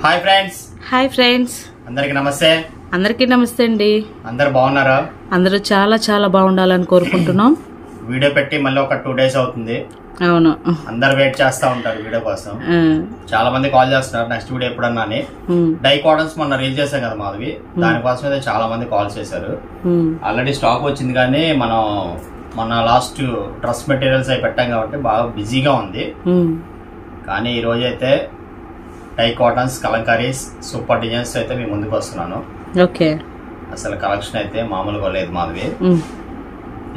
Hi friends. Hi friends, అందరికి నమస్తే. అందరికీ నమస్తే అండి. అందరు బాగున్నారా? అందరూ చాలా చాలా బాగుండాలని కోరుకుంటున్నాం. వీడియో పెట్టి మళ్ళీ ఒక 2 days అవుతుంది. అవును, అందరు వెయిట్ చేస్తా ఉంటారు వీడియో కోసం. చాలా మంది కాల్ చేస్తున్నారు నెక్స్ట్ వీడియో ఎప్పుడన్నా అని. డై కాటన్స్ మొన్న రీల్ చేసాం కదా మాధవి, దానికోసం అయితే చాలా మంది కాల్ చేశారు. ఆల్రెడీ స్టాక్ వచ్చింది కానీ మనం మన లాస్ట్ డ్రెస్ మెటీరియల్స్ అవి పెట్టాం కాబట్టి బాగా బిజీగా ఉంది. కానీ ఈ రోజు అయితే dye cottons kalamkaris super designs అయితే మీ ముందుకు వస్తున్నాను. ఓకే, అసలు కలెక్షన్ అయితే మామూలుగా లేదు మాధవి.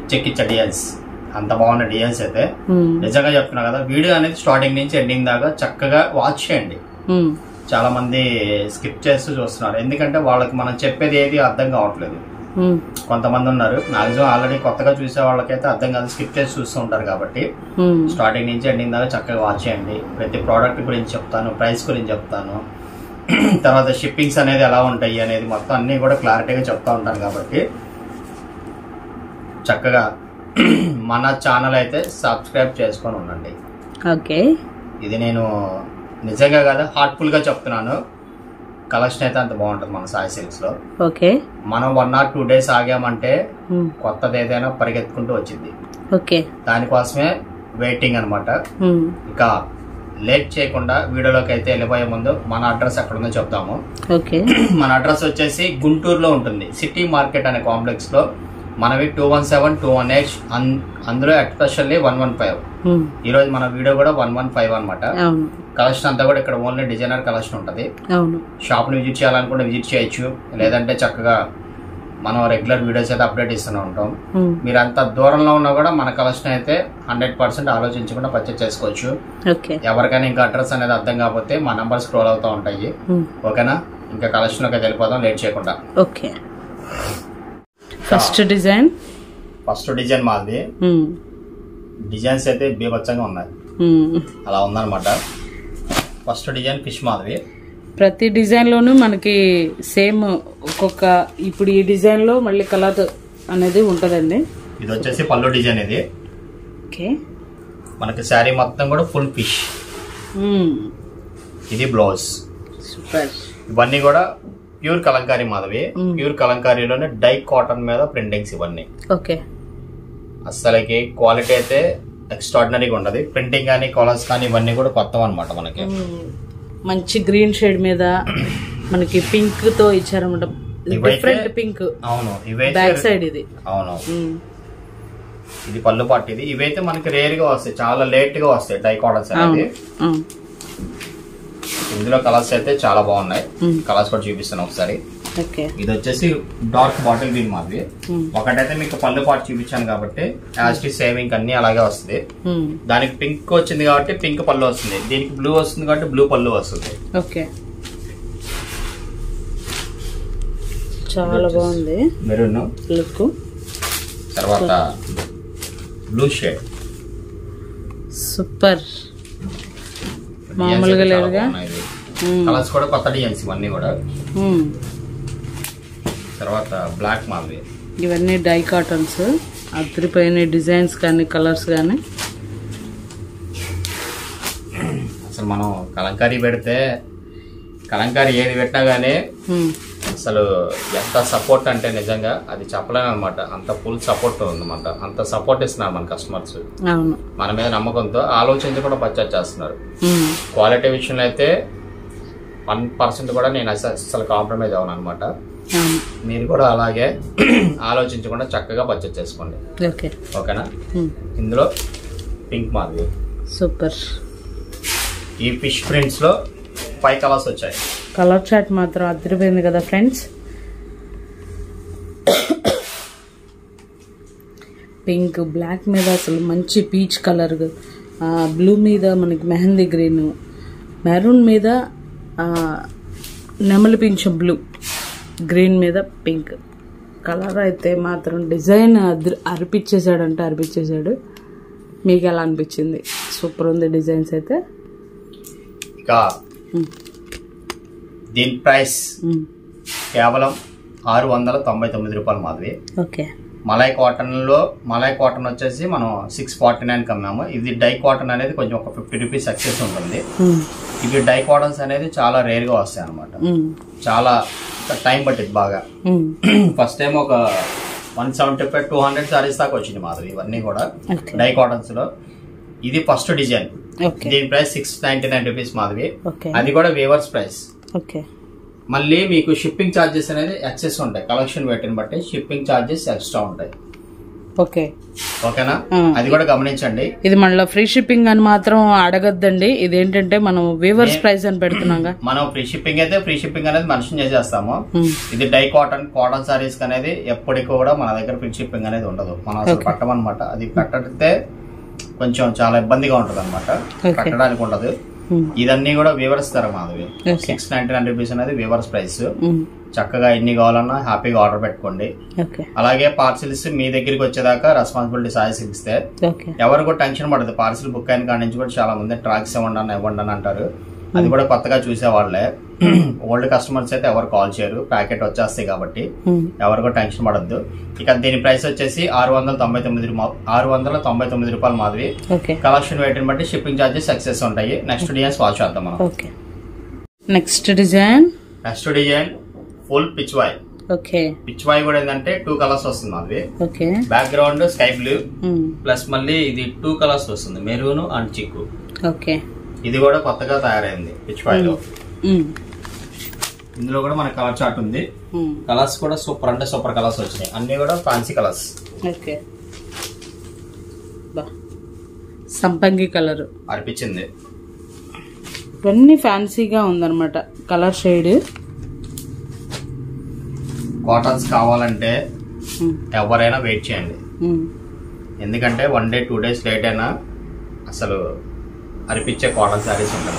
ఇచ్చ డిజైన్స్, అంత బాగున్న డిజైన్స్ అయితే నిజంగా చెప్తున్నా కదా. వీడియో అనేది స్టార్టింగ్ నుంచి ఎండింగ్ దాకా చక్కగా వాచ్ చేయండి. చాలా మంది స్కిప్ చేస్తూ చూస్తున్నారు, ఎందుకంటే వాళ్ళకి మనం చెప్పేది ఏది అర్థం కావట్లేదు. కొంతమంది ఉన్నారు, మాక్సిమం ఆల్రెడీ కొత్తగా చూసే వాళ్ళకైతే అర్థం కాదు, స్కిప్ చేసి చూస్తూ ఉంటారు. కాబట్టి స్టార్టింగ్ నుంచి ఎండింగ్ దాకా చక్కగా వాచ్ చేయండి. ప్రతి ప్రోడక్ట్ గురించి చెప్తాను, ప్రైస్ గురించి చెప్తాను, తర్వాత షిప్పింగ్స్ అనేది ఎలా ఉంటాయి అనేది మొత్తం అన్ని కూడా క్లారిటీగా చెప్తా ఉంటాను. కాబట్టి చక్కగా మన ఛానల్ అయితే సబ్స్క్రైబ్ చేసుకొని ఉండండి. ఓకే, ఇది నేను నిజంగా కదా హార్ట్ఫుల్ గా చెప్తున్నాను. కలెక్షన్ అయితే అంత బాగుంటుంది మన సాయి సిల్క్స్ లో. ఓకే, మనం 1 or 2 days ఆగామంటే కొత్తది ఏదైనా పరిగెత్తుకుంటూ వచ్చింది. ఓకే, దానికోసమే వెయిటింగ్ అనమాట. ఇక లేట్ చేయకుండా వీడియోలోకి అయితే వెళ్ళిపోయే ముందు మన అడ్రస్ ఎక్కడ ఉందో చెప్తాము. ఓకే, మన అడ్రస్ వచ్చేసి గుంటూరులో ఉంటుంది, సిటీ మార్కెట్ అనే కాంప్లెక్స్ లో. మనవి 217, 218, అందులో ఎస్పెషల్లీ 115. ఈ రోజు మన వీడియో కూడా 115 అనమాట. కలెక్షన్ అంతా కూడా ఇక్కడ ఓన్లీ డిజైనర్ కలెక్షన్ ఉంటది. షాప్ ని విజిట్ చేయాలనుకుంటే విజిట్ చేయొచ్చు, లేదంటే చక్కగా మనం రెగ్యులర్ వీడియోస్ అయితే అప్డేట్ ఇస్తూనే ఉంటాం. మీరు అంత దూరంలో ఉన్నా కూడా మన కలెక్షన్ అయితే 100% ఆలోచించకుండా పర్చేస్ చేసుకోవచ్చు. ఎవరికైనా ఇంకా అడ్రస్ అనేది అర్థం కాకపోతే మా నంబర్ స్క్రోల్ అవుతూ ఉంటాయి. ఓకేనా, ఇంకా కలెక్షన్ లోకి వెళ్ళిపోదాం లేట్ చేయకుండా. ఓకే, ఫస్ట్ డిజైన్ మాది. డిజైన్స్ అయితే బీభత్సంగా ఉన్నాయి, అలా ఉందన్నమాట. First design fish Madhavi. ప్రతి డిజైన్ లోనూ మనకి సేమ్ ఒక్కొక్క, ఇప్పుడు ఈ డిజైన్ లో మళ్ళీ కలర్ అనేది ఉంటదండి. ఇది వచ్చేసి పళ్ళు డిజైన్. ఇది ఓకే, మనకి శారీ మొత్తం కూడా ఫుల్ ఫిష్. ఇది బ్లౌజ్. సూపర్. ఇవన్నీ కూడా ప్యూర్ కలంకారీ మాధవి. ప్యూర్ కలంకారీలోనే డై కాటన్ మీద ప్రింటింగ్స్ ఇవన్నీ. ఓకే, అసలుకి క్వాలిటీ అయితే ఎక్స్ట్రాడినరీగా ఉండదు. ప్రింటింగ్ కానీ కలర్స్ కానీ ఇవన్నీ కూడా కొత్త అనమాట. మనకి మంచి గ్రీన్ షేడ్ మీద మనకి పింక్ తో ఇచ్చారన్నమాట, డిఫరెంట్ పింక్. అవును, ఇవే బ్యాక్ సైడ్ ఇది. అవును, ఇది పళ్ళు పాటు. ఇది ఇవైతే మనకి రేర్ గా వస్తాయి, చాలా లేట్ గా వస్తాయి డై కాటన్స్ అనేది. ఇందులో కలర్స్ అయితే చాలా బాగున్నాయి. కలర్స్ కూడా చూపిస్తాను ఒకసారి. ఇది వచ్చేసి డార్క్ బాటిల్ గ్రీన్ మాది. ఒకటైతే మీకు పళ్ళు పాటు చూపించాను కాబట్టి యాజ్ సేవింగ్ అన్ని అలాగే వస్తుంది. దానికి పింక్ వచ్చింది కాబట్టి పింక్ పళ్ళు వస్తుంది, దీనికి బ్లూ వస్తుంది కాబట్టి బ్లూ పళ్ళు వస్తుంది. ఓకే, చాలా బాగుంది. మెరూన్ లుక్, తర్వాత బ్లూ షేడ్. సూపర్, మామూలుగా లేదుగా. కలర్స్ కూడా కొత్త డిజైన్స్ ఇవన్నీ కూడా. తర్వాత బ్లాక్ మాల్వి. ఇవన్నీ డై కాటన్స్, అదిరిపోయిన డిజైన్స్ కానీ కలర్స్ కానీ. అసలు మనం కలంకారీ పెడితే, కలంకారీ ఏది పెట్టినా గానీ అసలు ఎంత సపోర్ట్ అంటే నిజంగా అది చెప్పలేను అనమాట. అంత ఫుల్ సపోర్ట్ ఉందన్నమాట. అంత సపోర్ట్ ఇస్తున్నారు మన కస్టమర్స్. మన మీద నమ్మకంతో ఆలోచించి కూడా పర్చేస్ చేస్తున్నారు. క్వాలిటీ విషయంలో అయితే 1% కూడా నేను అసలు కాంప్రమైజ్ అవ్వను అనమాట. మీరు కూడా అలాగే ఆలోచించకుండా చక్కగా పర్చేస్ చేసుకోండి. ఓకేనా. ఇందులో పింక్ మాది. సూపర్. ఈ ఫిష్ ప్రింట్స్ లో 5 కలర్స్ వచ్చాయి. కలర్ చార్ట్ మాత్రం అదిరిపోయింది కదా ఫ్రెండ్స్. పింక్, బ్లాక్ మీద అసలు మంచి పీచ్ కలర్, బ్లూ మీద మనకి మెహందీ గ్రీన్, మెరూన్ మీద నెమలి పింఛం బ్లూ, గ్రీన్ మీద పింక్. కలర్ అయితే మాత్రం డిజైన్ అర్పించేశాడు. మీకు ఎలా అనిపించింది? సూపర్ ఉంది డిజైన్స్ అయితే. దీని ప్రైస్ కేవలం 699 రూపాయలు మాధవి. ఓకే, మలై కాటన్ వచ్చేసి మనం 649 అమ్మాము. ఇది డై కాటన్ అనేది కొంచెం ఒక 50 రూపీస్ ఎక్సెస్ ఉంటుంది. ఇవి డై కాటన్స్ అనేది చాలా రేర్ గా వస్తాయి అనమాట. చాలా టైం పట్టింది బాగా. ఫస్ట్ టైం ఒక 175-200 సారీస్ దాకా వచ్చింది మాధవి. ఇవన్నీ కూడా డై కాటన్స్ లో. ఇది ఫస్ట్ డిజైన్. దీని ప్రైస్ 699 రూపీస్ మాధవి. అది కూడా వేవర్స్ ప్రైస్. మళ్ళీ మీకు షిప్పింగ్ ఛార్జెస్ అనేది ఎక్సెస్ ఉంటాయి. కలెక్షన్ వెయిట్ని బట్టి షిప్పింగ్ ఛార్జెస్ ఎక్స్ట్రా ఉంటాయి. ఓకేనా, అది కూడా గమనించండి. ఇది మళ్ళీ ఫ్రీ షిప్పింగ్ అని మాత్రం అడగద్దండి. ఇదేంటంటే మనం వేవర్స్ ప్రైస్ అని పెడుతున్నాం. మనం ఫ్రీ షిప్పింగ్ అనేది మెన్షన్ చేసేస్తాము. ఇది డై కాటన్ సారీస్ అనేది ఎప్పటికీ కూడా మన దగ్గర ఫ్రీ షిప్పింగ్ అనేది ఉండదు. మనం అసలు పెట్టమన్నమాట. అది పెట్టడితే కొంచెం చాలా ఇబ్బందిగా ఉంటది అనమాట, పెట్టడానికి ఉండదు. ఇదన్నీ కూడా వేవర్స్ ధర మాధవి. 699 రూపీస్ అనేది వేవర్స్ ప్రైస్. చక్కగా ఎన్ని కావాలన్నా హ్యాపీగా ఆర్డర్ పెట్టుకోండి. అలాగే పార్సిల్స్ మీ దగ్గరికి వచ్చేదాకా రెస్పాన్సిబిలిటీ సాయిస్ ఇస్తే ఎవరు కూడా టెన్షన్ పడదు. పార్సిల్ బుక్ అయిన కాడి నుంచి కూడా చాలా మంది ట్రాక్స్ ఇవ్వండి అని అంటారు. అది కూడా కొత్తగా చూసేవాళ్లే. ఓల్డ్ కస్టమర్స్ అయితే ఎవరు కాల్ చేయరు, ప్యాకెట్ వచ్చేస్తాయి కాబట్టి ఎవరు కూడా టెన్షన్ పడద్దు. ఇక దీని ప్రైస్ వచ్చేసి 699 రూపాయలు మాధవి. కలెక్షన్ వెయిట్ బట్టి షిప్పింగ్ చార్జెస్ ఎక్సెస్ ఉంటాయి. నెక్స్ట్ డిజైన్ వాచ్ చేద్దాం మనం. Next design full pichwai. Pichwai కూడా ఏంటంటే 2 కలర్స్ వస్తుంది Madhavi. Background sky blue plus మళ్ళీ ఇది 2 కలర్స్ వస్తుంది, మెరూన్ అండ్ చిక్కు. ఇది కూడా కొత్తగా తయారైంది పిచ్ వై లో. ఇందులో కూడా మన కలర్ చార్ట్ ఉంది. కలర్స్ కూడా సూపర్ అంటే సూపర్ కలర్స్ వచ్చినాయి. అన్ని కూడా ఫ్యాన్సీ కలర్స్. సంపంగి కలర్ అనిపించింది. ఇవన్నీ ఫ్యాన్సీగా ఉందన్నమాట కలర్ షేడ్. కాటన్స్ కావాలంటే ఎవరైనా వెయిట్ చేయండి. ఎందుకంటే 1 day 2 days లేట్ అయినా అసలు అనిపించే కాటన్ సారీస్ ఉంటాయి.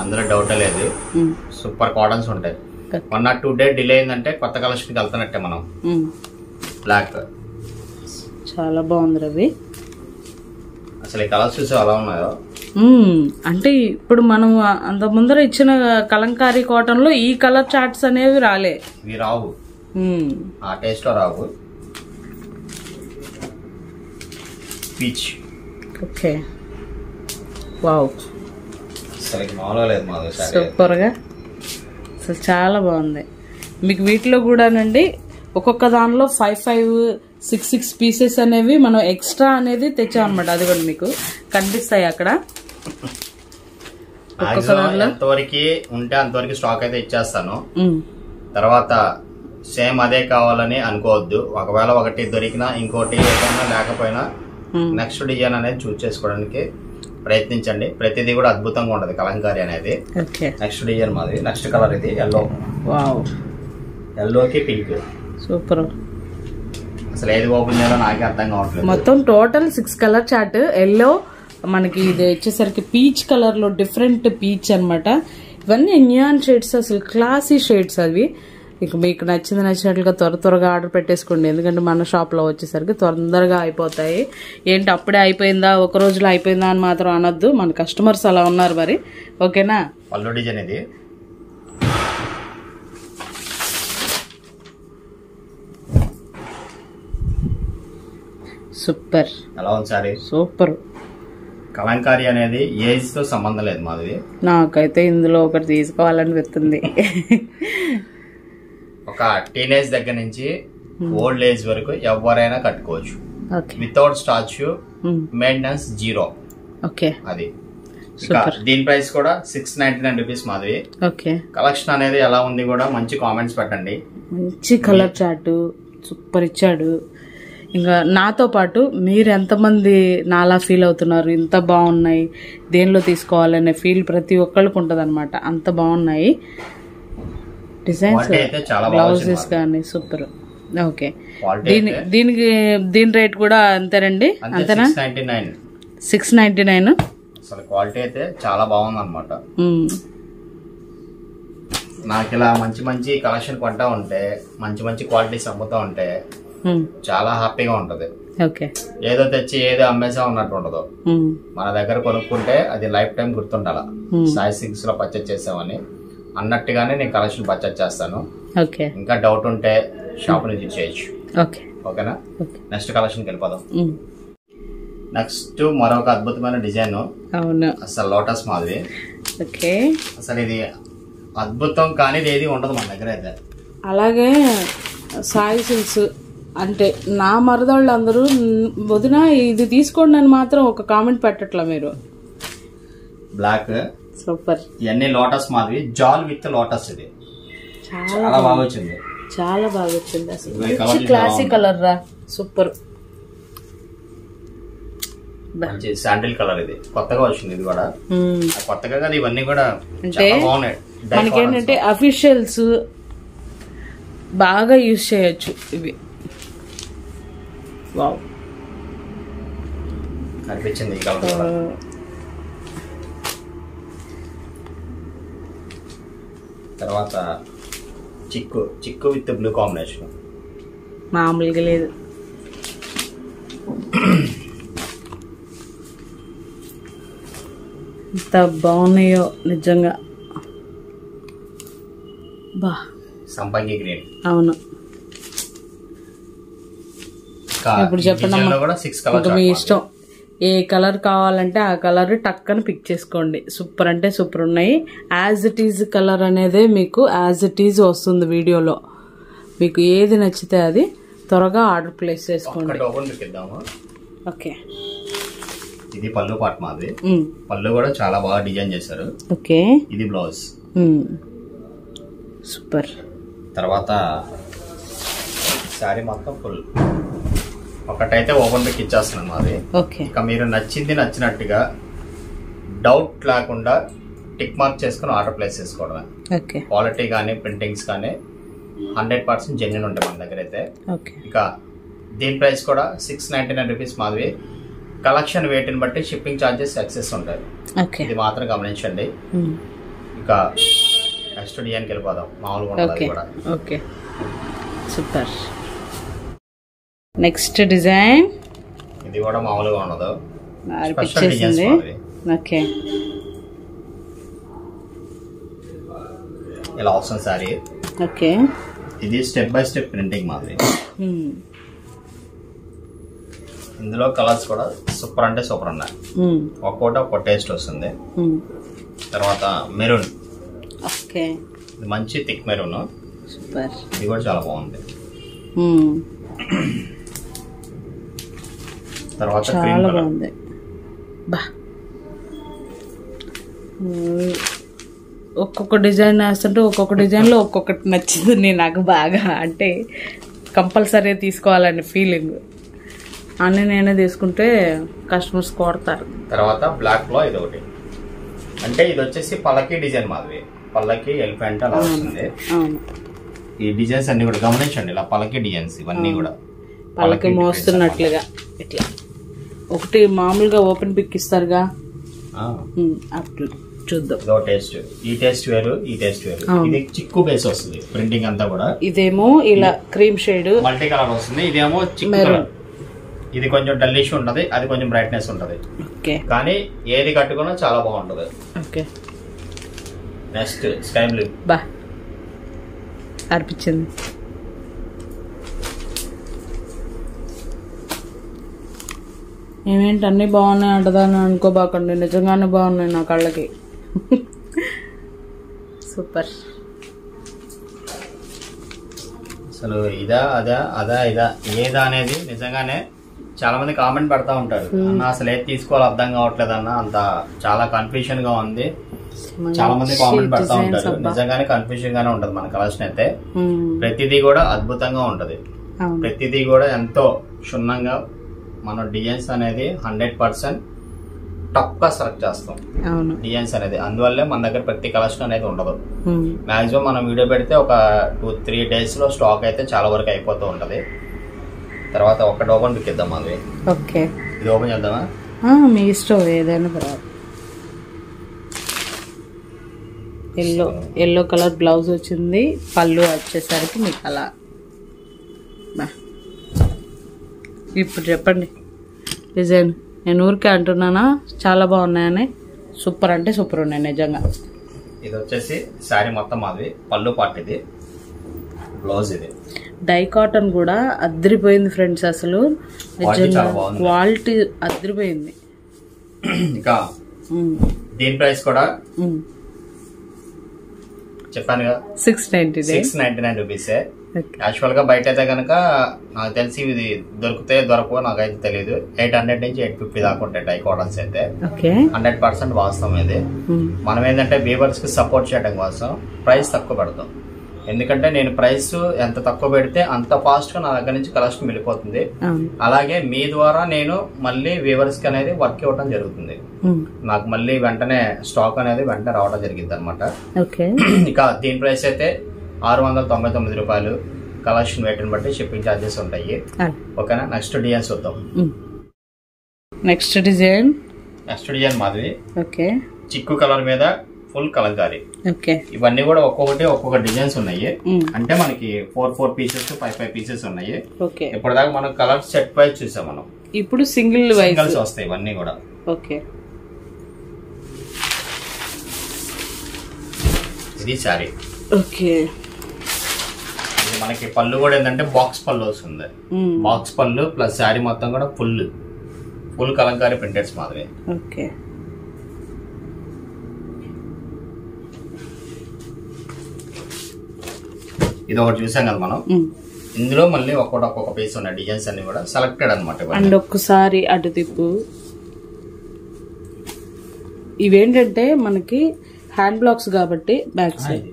అందులో డౌట్ లేదు. సూపర్ కాటన్స్ ఉంటాయి. 1 or 2 days డిలే అయిందంటే కొత్త కలెక్షన్ వెళ్తున్నట్టే మనం. బ్లాక్ చాలా బాగుంది రవి. అసలు ఈ కలర్స్ చూసి అలా ఉన్నాయో. అంటే ఇప్పుడు మనం అంత ముందర ఇచ్చిన కలంకారీ కాటన్ లో ఈ కలర్ చార్ట్స్ అనేవి రాలే. ఇవి రావు, ఆ టేస్ట్ లో రావు. పీచ్. వావ్, సూపర్ గా అసలు చాలా బాగుంది. మీకు వీటిలో కూడానండి ఒక్కొక్క దానిలో 5-6 పీసెస్ అనేవి మనం ఎక్స్ట్రా అనేది తెచ్చామన్నమాట. అది కూడా మీకు కనిపిస్తాయి అక్కడ. ఎంతవరకు ఉంటే అంతవరకు స్టాక్ అయితే ఇచ్చేస్తాను. తర్వాత సేమ్ అదే కావాలని అనుకోవద్దు. ఒకవేళ ఒకటి దొరికినా ఇంకోటి ఏదైనా లేకపోయినా నెక్స్ట్ డిజైన్ అనేది చూస్ చేసుకోవడానికి ప్రయత్నించండి. ప్రతిదీ కూడా అద్భుతంగా ఉంటది కలంకారీ అనేది. నెక్స్ట్ డిజైన్ మాది. నెక్స్ట్ కలర్ ఇది ఎల్లోకి పింక్. సూపర్. అసలు ఏది ఓపెన్ చేయాలో నాకే అర్థం కావట్లేదు. మొత్తం టోటల్ 6 కలర్ చార్ట్. ఎల్లో మనకి ఇది వచ్చేసరికి పీచ్ కలర్ లో డిఫరెంట్ పీచ్ అనమాట. ఇవన్నీ నియాన్ షేడ్స్, అసలు క్లాసీ షేడ్స్ అవి. ఇక మీకు నచ్చినట్లుగా త్వరగా ఆర్డర్ పెట్టేసుకోండి. ఎందుకంటే మన షాప్ లో వచ్చేసరికి తొందరగా అయిపోతాయి. ఏంటి అప్పుడే అయిపోయిందా, ఒక రోజులో అయిపోయిందా అని మాత్రం అనొద్దు. మన కస్టమర్స్ అలా ఉన్నారు మరి. ఓకేనా. పళ్ళు డిజైన్ ఇది. సూపర్. ఎలా ఉంది సారీ? సూపర్. కలంకారీ అనేది ఏజ్ తో సంబంధం లేదు మాది. నాకైతే ఇందులో ఒకటి తీసుకోవాలనిపిస్తుంది. ఒక టీనేజ్ దగ్గర నుంచి ఓల్డ్ ఏజ్ వరకు ఎవరైనా కట్టుకోవచ్చు. Without starch, maintenance 0. అది దీని ప్రైస్ కూడా 699 రూపీస్ మాది. కలెక్షన్ అనేది ఎలా ఉంది కూడా మంచి కామెంట్స్ పెట్టండి. మంచి కలర్ చార్ట్ సూపర్ ఇచ్చాడు. ఇంకా నాతో పాటు మీరు ఎంతమంది నాలా ఫీల్ అవుతున్నారు, ఇంత బాగున్నాయి, దేనిలో తీసుకోవాలనే ఫీల్ ప్రతి ఒక్కరికి ఉంటుంది అనమాట. అంత బాగున్నాయి డిజైన్స్, బ్లౌజెస్ కానీ సూపర్. ఓకే, దీని రేట్ కూడా అంతేనండి? అంతేనా? 699. అసలు క్వాలిటీ అయితే చాలా బాగుంది అనమాట. నాకు ఇలా మంచి కలెక్షన్ కొంటా ఉంటే, మంచి క్వాలిటీస్ అమ్ముతా ఉంటే చాలా హ్యాపీగా ఉంటది. ఏదో తెచ్చి ఏదో అమ్మేసా ఉన్నట్టు ఉండదు. మన దగ్గర కొనుక్కుంటే అది లైఫ్ టైం గుర్తుండాల. సాయి సిల్క్స్ లో పర్చేజ్ చేసామని అన్నట్టుగానే నేను కలెక్షన్ పర్చేజ్ చేస్తాను. ఇంకా డౌట్ ఉంటే షాప్ నుంచి చేయొచ్చు. ఓకేనా. నెక్స్ట్ కలెక్షన్కి వెళ్ళిపోదాం. నెక్స్ట్ మరొక అద్భుతమైన డిజైన్. అవును, అసలు లోటస్ మాదిరి. ఓకే, అసలు ఇది అద్భుతం కానీ ఏది ఉండదు మన దగ్గర అయితే. అలాగే సాయి సిల్క్స్ అంటే నా మరదళ్ళు అందరూ వదిన ఇది తీసుకోండి అని మాత్రం ఒక కామెంట్ పెట్టట్లా మీరు. Black super. ఇవన్నీ లోటస్ మాదిరి, జాల్ విత్ లోటస్. ఇది చాలా బాగా వచ్చింది, చాలా బాగా వచ్చింది. అసలు క్లాసిక్ కలర్ రా, సూపర్. మంచి శాండిల్ కలర్. ఇది కొత్తగా వచ్చింది. ఇది కూడా కొత్తగా కదా, ఇవన్నీ కూడా అంటే మనకేంటంటే అఫీషియల్స్ బాగా యూజ్ చేయొచ్చు ఇవి. వావ్, అనిపించింది ఈ కలర్. తర్వాత చిక్కు విత్ బ్లూ కాంబినేషన్ మామూలుగా లేదు. ఎంత బాగున్నాయో నిజంగా. బా, సంపంగి గ్రీన్. అవును. ఇప్పుడు చెప్పండి, మీ ఇష్టం. ఏ కలర్ కావాలంటే ఆ కలర్ టక్కని పిక్ చేసుకోండి. సూపర్ అంటే సూపర్ ఉన్నాయి. యాజ్ ఇట్ ఈజ్ కలర్ అనేది మీకు యాజ్ ఇట్ ఈజ్ వస్తుంది వీడియోలో. మీకు ఏది నచ్చితే అది త్వరగా ఆర్డర్ ప్లేస్ చేసుకోండి. ఓకే, ఇది పళ్ళు పాట మాది. పళ్ళు కూడా చాలా బాగా డిజైన్ చేశారు. ఓకే, ఇది బ్లౌజ్. సూపర్. తర్వాత శారీ మొత్తం ఫుల్. ఒకటైతే ఓపెన్ పిక్ ఇచ్చేస్తున్నాను మాది. ఓకే, ఇక మీరు నచ్చింది నచ్చినట్టుగా డౌట్ లేకుండా టిక్ మార్క్ చేసుకుని ఆర్డర్ ప్లేస్ చేసుకోవడమే. ఓకే, క్వాలిటీ కానీ ప్రింటింగ్స్ కానీ 100% జెన్యున్ ఉంటాయి మన దగ్గర అయితే. ఓకే, ఇక దీని ప్రైస్ కూడా 699 రూపీస్ మాది. కలెక్షన్ వెయిట్ని బట్టి షిప్పింగ్ ఛార్జెస్ ఎక్సెస్ ఉంటాయి. ఇది మాత్రం గమనించండి. ఇక నెక్స్ట్ డిజైన్కి వెళ్ళిపోదాం. మామూలుగా ఉంటుంది కూడా. Okay, super. Next design. ఇది కూడా మామూలుగా ఉండదు, స్పెషల్ డిజైన్స్. ఓకే, ఇలా వస్తుంది సారీ. ఓకే, ఇది స్టెప్ బై స్టెప్ ప్రింటింగ్ మాదిరి. ఇందులో కలర్స్ కూడా సూపర్ అంటే సూపర్ ఉన్నాయి. ఒక్కో టేస్ట్ వస్తుంది. తర్వాత మెరూన్. ఓకే, ఇది మంచి థిక్ మెరూన్. సూపర్. ఇది కూడా చాలా బాగుంది. తర్వాత చాలా బాగుంది. బా, ఒక్కొక్క డిజైన్ వేస్తుంటే ఒక్కొక్క డిజైన్లో ఒక్కొక్కటి నచ్చింది నాకు బాగా. అంటే కంపల్సరీ తీసుకోవాలని ఫీలింగ్. అన్నీ నేనే తీసుకుంటే కస్టమర్స్ కొడతారు. తర్వాత బ్లాక్ లో ఇది ఒకటి. అంటే ఇది వచ్చేసి పల్లకి డిజైన్ మాది. పల్లకి ఎలిఫెంట్ అలా వస్తుంది. ఈ డిజైన్స్ అన్ని కూడా గమనించండి. ఇలా పల్లకి డిజైన్స్ ఇవన్నీ కూడా పల్లకి మోస్తున్నట్లుగా. ఇట్లా ఒకటి మామూలుగా ఓపెన్ పిక్ ఇస్తారుగా, అప్పుడు చూద్దాం. ఇదో టేస్ట్. ఈ టేస్ట్ వేరు, ఈ టేస్ట్ వేరు. ఇది చిక్కు బేస్ వస్తుంది ప్రింటింగ్ అంతా కూడా. ఇదేమో ఇలా క్రీమ్ షేడ్ మల్టీ కలర్ వస్తుంది. ఇదేమో చిక్కు కలర్. ఇది కొంచెం డల్లిష్ ఉంటది, అది కొంచెం బ్రైట్నెస్ ఉంటది. కానీ ఏది కట్టుకున్నా చాలా బాగుంటది. Okay, next sky blue. బా, అనిపించింది. ఏమేంటి అన్ని బాగున్నాయి అంటదాని అనుకోబాకండి, నిజంగానే బాగున్నాయి నా కళ్ళకి. సూపర్. అసలు ఇదా అదా అదా ఇదా ఏదా అనేది నిజంగానే చాలా మంది కామెంట్ పెడతా ఉంటారు. అన్న అసలు ఏది తీసుకోవాలి అర్థం కావట్లేదు అన్న, అంత చాలా కన్ఫ్యూషన్ గా ఉంది. చాలా మంది కామెంట్ పెడతా ఉంటారు. నిజంగానే కన్ఫ్యూజన్ గానే ఉంటది మన కలెక్షన్ అయితే. ప్రతిదీ కూడా అద్భుతంగా ఉంటది. ప్రతిదీ కూడా ఎంతో క్షుణ్ణంగా మనం డిజైన్స్ అనేది 100% టప్ గా సెలెక్ట్ చేస్తాం డిజైన్స్ అనేది. అందువల్లే మన దగ్గర ప్రతి కలెక్షన్ అనేది ఉండదు. మాక్సిమం మనం వీడియో పెడితే ఒక 2-3 days లో స్టాక్ అయితే చాలా వరకు అయిపోతూ ఉంటది. తర్వాత ఒకటి ఓపెన్ పిక్ ఇద్దాం అది. ఓకే, ఇది ఓపెన్ చేద్దామా? మీ ఇష్టం ఏదైనా పర్వాలేదు. ఎల్లో కలర్ బ్లౌజ్ వచ్చింది. పళ్ళు వచ్చేసరికి మీకు అలా. ఇప్పుడు చెప్పండి డిజైన్. నేను ఊరికే అంటున్నానా చాలా బాగున్నాయని. సూపర్ అంటే సూపర్ ఉన్నాయి నిజంగా. ఇది వచ్చేసి శారీ మొత్తం మాది. పళ్ళు పార్ట్ ఇది. బ్లౌజ్ ఇది డై కాటన్ కూడా అద్దరిపోయింది ఫ్రెండ్స్, అసలు నిజంగా క్వాలిటీ అద్దరిపోయింది. ఇంకా దీని ప్రైస్ కూడా చెప్పాను కదా 699 రూపీసే. యాక్చువల్ గా బయట అయితే కనుక నాకు తెలిసి ఇది దొరకవో నాకైతే తెలియదు. 800 నుంచి 850 దాకా ఉంటాయి డై కాటన్స్ అయితే. 100% వాస్తవం ఇది. మనం ఏంటంటే వీవర్స్ కి సపోర్ట్ చేయడం కోసం ప్రైస్ తక్కువ పెడతాం. ఎందుకంటే నేను ప్రైస్ ఎంత తక్కువ పెడితే అంత ఫాస్ట్ గా నా దగ్గర నుంచి కలెక్షన్ వెళ్ళిపోతుంది. అలాగే మీ ద్వారా నేను మళ్ళీ వీవర్స్ కి అనేది వర్క్ ఇవ్వడం జరుగుతుంది. నాకు మళ్ళీ వెంటనే స్టాక్ అనేది వెంటనే రావడం జరిగింది అనమాట. ఇక దీని ప్రైస్ అయితే 699 రూపాయలు. కలెక్షన్ వెయిట్ బట్టి షిప్పింగ్ ఛార్జెస్ ఉంటాయి. ఓకేనా. నెక్స్ట్ డిజైన్ చూద్దాం. నెక్స్ట్ డిజైన్ మాది చిక్కు కలర్ మీద ఫుల్ కలంకారీ. ఇవన్నీ కూడా ఒక్కొక్క డిజైన్స్ ఉన్నాయి. అంటే మనకి 4 పీసెస్ 5 పీసెస్ ఉన్నాయి. ఇప్పటిదాకా మనం కలర్ సెట్ వైజ్ చూసాం. మనం ఇప్పుడు సింగిల్స్ వస్తాయి ఇవన్నీ కూడా. ఇది సారీ. ఇది మనకి పళ్ళు కూడా ఏంటంటే బాక్స్ పళ్ళు వస్తుంది. బాక్స్ పళ్ళు ప్లస్ శారీ మొత్తం కూడా ఫుల్ కలంకారీ ప్రింటెడ్స్ మాదిరి. ఇది ఒకటి చూసాం కదా మనం. ఇందులో మళ్ళీ ఒక్కొక్క పీస్ ఉన్న డిజైన్స్ అన్ని కూడా సెలెక్టెడ్ అనమాట. అండ్ ఒక్కసారి అటు తిప్పు. ఇవేంటంటే మనకి హ్యాండ్ బ్లాక్స్ కాబట్టి బ్యాక్ సైడ్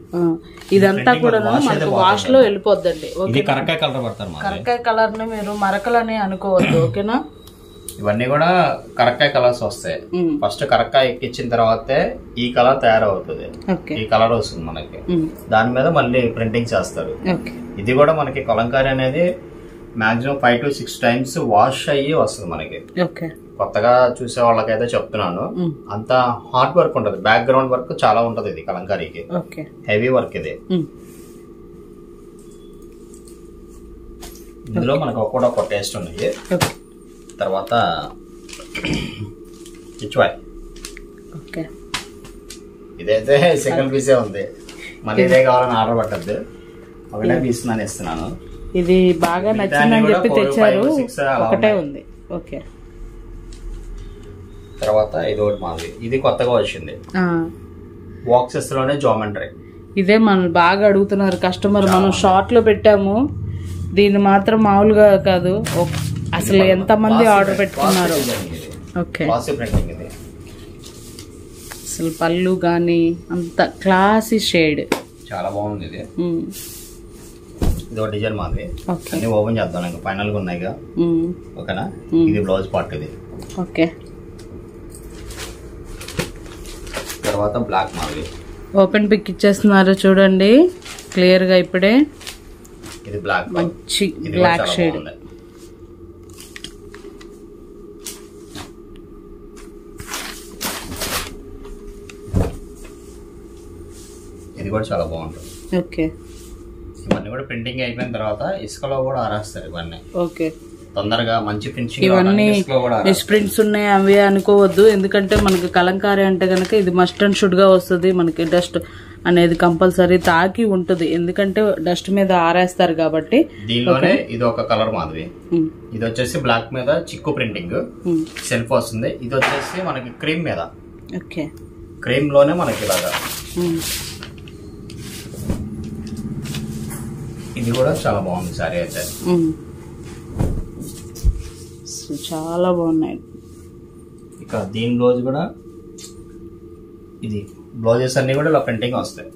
ఇదంతా కూడా మనకు వాష్ లో వెళ్ళిపోద్దండి. కరక్కాయ కలర్ ని మీరు మరకలని అనుకోవద్దు. ఓకేనా. ఇవన్నీ కూడా కరక్కాయ కలర్స్ వస్తాయి. ఫస్ట్ కరక్కాయ ఎక్కించిన తర్వాతే ఈ కలర్ తయారవుతుంది. ఈ కలర్ వస్తుంది మనకి. దాని మీద మళ్ళీ ప్రింటింగ్ చేస్తారు. ఇది కూడా మనకి కలంకారీ అనేది మాక్సిమం 5 to 6 టైమ్స్ వాష్ అయ్యి వస్తుంది మనకి. కొత్తగా చూసే వాళ్ళకైతే చెప్తున్నాను, అంత హార్డ్ వర్క్ ఉంటది. బ్యాక్ గ్రౌండ్ వర్క్ చాలా ఉంటది ఇది కలంకారీకి. హెవీ వర్క్ ఇది. ఇందులో మనకు ఒక్కొక్క టేస్ట్ ఉన్నాయి. తర్వాత చిచ్వాయ్. ఇదైతే సింగిల్ పీసే ఉంది. మళ్ళీ ఇదే కావాలని ఆర్డర్ పట్టద్దు. ఒకటే పీస్ నేను ఇస్తున్నాను. ఇది బాగా నచ్చిందని చెప్పి తెచ్చారు. ఒకటే ఉంది. తర్వాత ఇది ఒకటి మాది. ఇది కొత్తగా వచ్చింది. బాక్సెస్ లోనే జామెట్రీ. ఇదే మనం బాగా అడుగుతున్నారు కస్టమర్. మనం షార్ట్ లో పెట్టాము. దీన్ని మాత్రం మామూలుగా కాదు. అసలు ఎంత మంది ఆర్డర్ పెట్టుకున్నారు. అసలు పళ్ళు గానీ అంత క్లాసీ షేడ్ చాలా బాగుంది. ఇది ఇది ఒక డిజైన్ మాది. అన్ని ఓపెన్ చేద్దాం ఇంకా ఫైనల్ గా ఉన్నాయిగా. ఓకేనా. ఇది బ్లౌజ్ పార్ట్. ఇది తర్వాత బ్లాక్ మాది. ఓపెన్ పిక్ ఇచ్చేస్తున్నారు చూడండి క్లియర్ గా ఇప్పుడే. ఇది బ్లాక్, మంచి బ్లాక్ షేడ్. ఇది కూడా చాలా బాగుంటుంది. ఇవన్నీ కూడా ప్రింటింగ్ అయిపోయిన తర్వాత ఇసుకలో కూడా ఆరేస్తారు ఇవన్నీ. తొందరగా మంచి ఫినిషింగ్. ఇవన్నీ ప్రింట్స్ ఉన్నాయి అవి అనుకోవద్దు. ఎందుకంటే మనకి కలంకారీ అంటే కనుక ఇది మస్ట్ అండ్ షుడ్ గా వస్తుంది. మనకి డస్ట్ అనేది కంపల్సరీ తాకి ఉంటుంది. ఎందుకంటే డస్ట్ మీద ఆరేస్తారు కాబట్టి. దీనిలోనే ఇది ఒక కలర్ మాదిరి. ఇది వచ్చేసి బ్లాక్ మీద చిక్కు ప్రింటింగ్ సెల్ఫ్ వస్తుంది. ఇది వచ్చేసి మనకి క్రీమ్ మీద. క్రీమ్ లోనే మనకి ఇలాగా. ఇది కూడా చాలా బాగుంది సారీ అయితే. చాలా బాగున్నాయి. ఇక దీని బ్లౌజ్ కూడా ఇది బ్లౌజెస్ అన్ని కూడా ఇలా ప్రింటింగ్ వస్తాయి.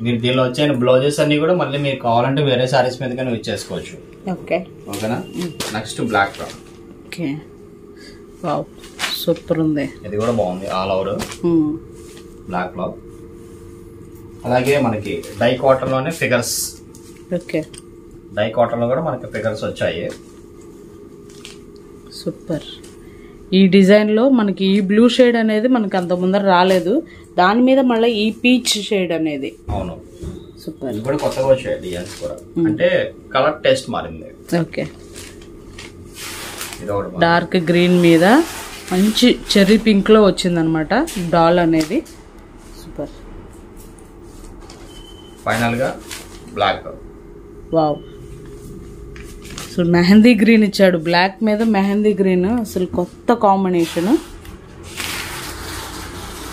మీరు దీనిలో వచ్చే బ్లౌజెస్ అన్ని కూడా మళ్ళీ మీరు కావాలంటే వేరే సారీస్ మీద కానీ యూజ్ చేసుకోవచ్చు. ఓకేనా. Next black top. సూపర్ ఉంది. ఇది కూడా బాగుంది. ఆల్ ఓవర్ బ్లాక్ లో. అలాగే మనకి డై కాటన్ లోనే ఫిగర్స్. డై కాటన్ లో కూడా మనకి ఫిగర్స్ వచ్చాయి. సూపర్. ఈ డిజైన్ లో మనకి ఈ బ్లూ షేడ్ అనేది మనకి అంత ముందర రాలేదు. దాని మీద మళ్ళీ ఈ పీచ్ షేడ్ అనేది. అవును. సూపర్. ఇది కూడా కొత్తగా వచ్చాయి డిజైన్స్ కూడా. అంటే కలర్ టేస్ట్ మారింది. డార్క్ గ్రీన్ మీద మంచి చెర్రీ పింక్ లో వచ్చింది అనమాట డాల్ అనేది. సూపర్. ఫైనల్ గా బ్లాక్. వావ్, అసలు మెహందీ గ్రీన్ ఇచ్చాడు, బ్లాక్ మీద మెహందీ గ్రీన్, అసలు కొత్త కాంబినేషన్.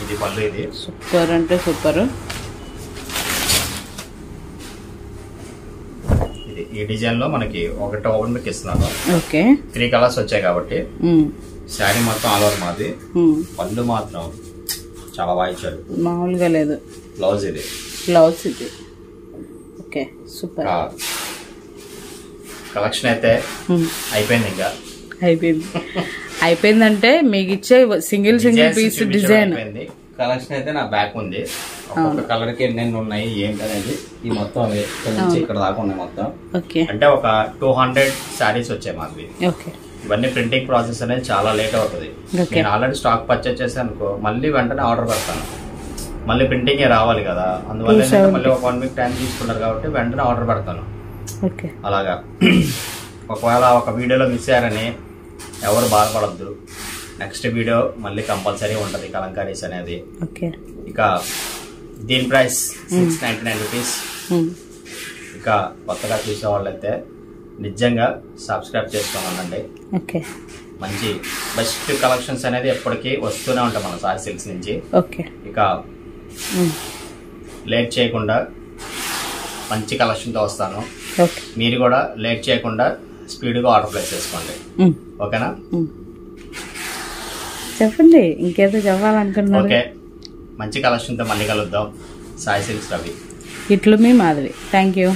ఇది పళ్ళు, ఇది సూపర్ అంటే సూపర్. ఇది ఈ డిజైన్ లో మనకి ఒకటి ఓపెన్ పిక్ ఇస్తున్నాను. ఓకే, 3 కలర్స్ వచ్చాయి కాబట్టి శారీ మొత్తం ఆల్ ఓవర్ మాది. పళ్ళు మాత్రం చాలా బాగా ఇచ్చాడు, మామూలుగా లేదు. బ్లౌజ్ ఇది, బ్లౌజ్ ఇది. Okay super. కలెక్షన్ అయితే అయిపోయింది. ఇంకా అయిపోయిందంటే మీకు ఇచ్చే సింగిల్ పీస్ డిజైన్ కలెక్షన్ అయితే నా బ్యాక్ ఉంది. ఒక్కొక్క కలర్ కి ఎన్ని ఉన్నాయి ఏంటనేది ఈ మొత్తం ఇక్కడ నుంచి ఇక్కడ దాకా ఉన్నాయి మొత్తం. అంటే ఒక 200 శారీస్ వచ్చాయి మాకు. ఇవన్నీ ప్రింటింగ్ ప్రాసెస్ అనేది చాలా లేట్ అవుతుంది. నేను ఆల్రెడీ స్టాక్ పర్చేస్ చేశాను అనుకో, మళ్ళీ వెంటనే ఆర్డర్ పెడతాను, మళ్ళీ ప్రింటింగ్ రావాలి కదా, అందువల్ల మళ్ళీ ఒక 1 వీక్ టైం తీసుకున్నారు కాబట్టి వెంటనే ఆర్డర్ పెడతాను. అలాగా ఒకవేళ ఒక వీడియోలో మిస్ అయ్యారని ఎవరు బాధపడద్దు. నెక్స్ట్ వీడియో మళ్ళీ కంపల్సరీ ఉంటుంది కలంకారీస్ అనేది. ఇక దీని ప్రైస్ 699 రూపీస్. ఇక కొత్తగా చూసే వాళ్ళైతే నిజంగా సబ్స్క్రైబ్ చేసుకోనండి. మంచి బెస్ట్ కలెక్షన్స్ అనేది ఎప్పటికీ వస్తూనే ఉంటాయి మన సాయి సిల్క్స్ నుంచి. ఇక లేట్ చేయకుండా మంచి కలెక్షన్తో వస్తాను. మీరు కూడా లేట్ చేయకుండా స్పీడ్గా ఆర్డర్ ప్లేస్ చేసుకోండి. ఓకేనా? చెప్పండి, ఇంకేదో చెప్పాలనుకున్నారు. ఓకే, మంచి కలెక్షన్తో మళ్ళీ కలుద్దాం. సాయి సిల్క్స్ రవి. ఇట్లు మీ మాధవి. Thank you.